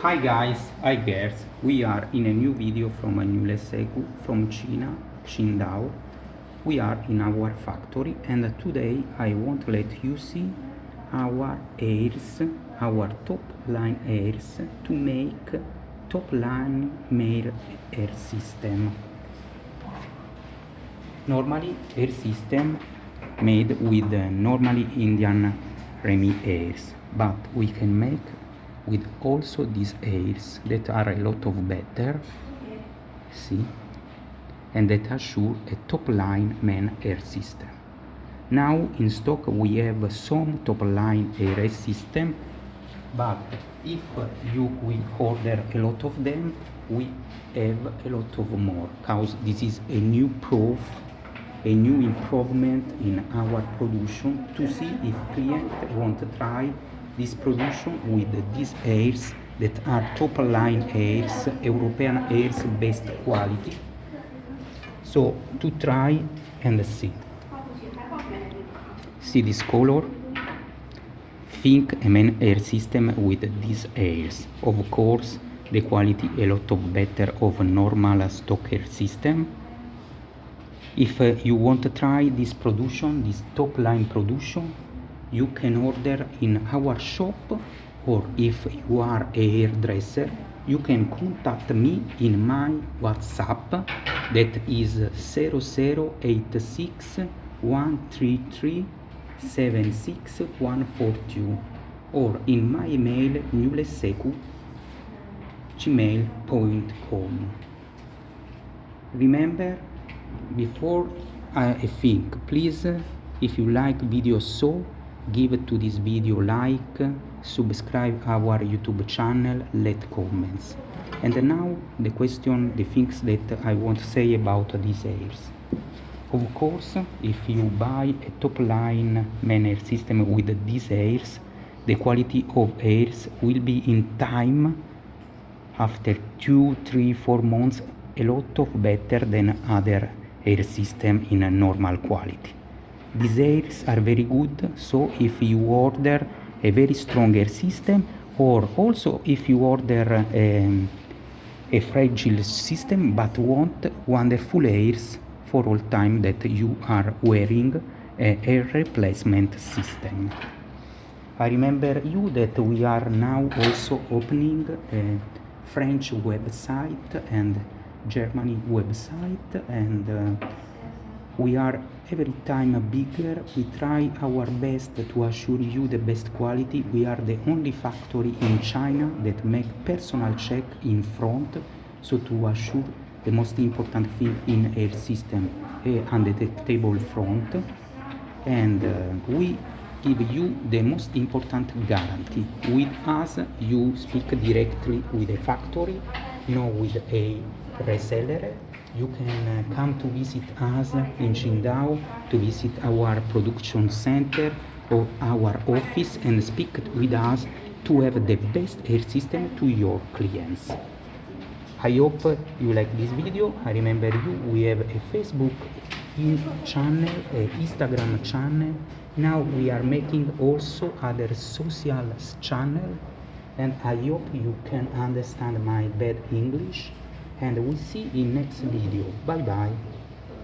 Hi guys, hi girls, we are in a new video from a new Leseku from China, Qingdao. We are in our factory and today I want to let you see our airs, our top line airs to make top line male air system. Normally air system made with normally Indian Remy airs, but we can make with also these airs that are a lot of better, see, and that assure a top line main air system. Now in stock we have some top line air system, but if you will order a lot of them, we have a lot of more, cause this is a new proof, a new improvement in our production to see if client want to try this production with these airs that are top line airs, European airs best quality. So to try and see this color, think a main air system with these airs. Of course the quality a lot of better of normal stock air system. If you want to try this production, this top line production, you can order in our shop, or if you are a hairdresser, you can contact me in my WhatsApp that is 0086 133 76142 or in my email newleseku@gmail.com. Remember, before I think, please, if you like videos, so give to this video like, subscribe our YouTube channel, let comments. And now the question, the things that I want to say about these airs. Of course, if you buy a top line main air system with these airs, the quality of airs will be in time, after 2, 3, 4 months, a lot of better than other air system in a normal quality. These airs are very good, so if you order a very strong air system, or also if you order a fragile system but want wonderful airs for all time that you are wearing a air replacement system. I remember you that we are now also opening a French website and Germany website, and we are every time bigger. We try our best to assure you the best quality. We are the only factory in China that make personal check in front, so to assure the most important thing in air system, a undetectable front, and we give you the most important guarantee. With us you speak directly with a factory, not with a reseller. You can come to visit us in Qingdao, to visit our production center or our office and speak with us to have the best air system to your clients. I hope you like this video. I remember you, we have a Facebook channel, an Instagram channel. Now we are making also other social channel, and I hope you can understand my bad English, and we see in next video. Bye bye.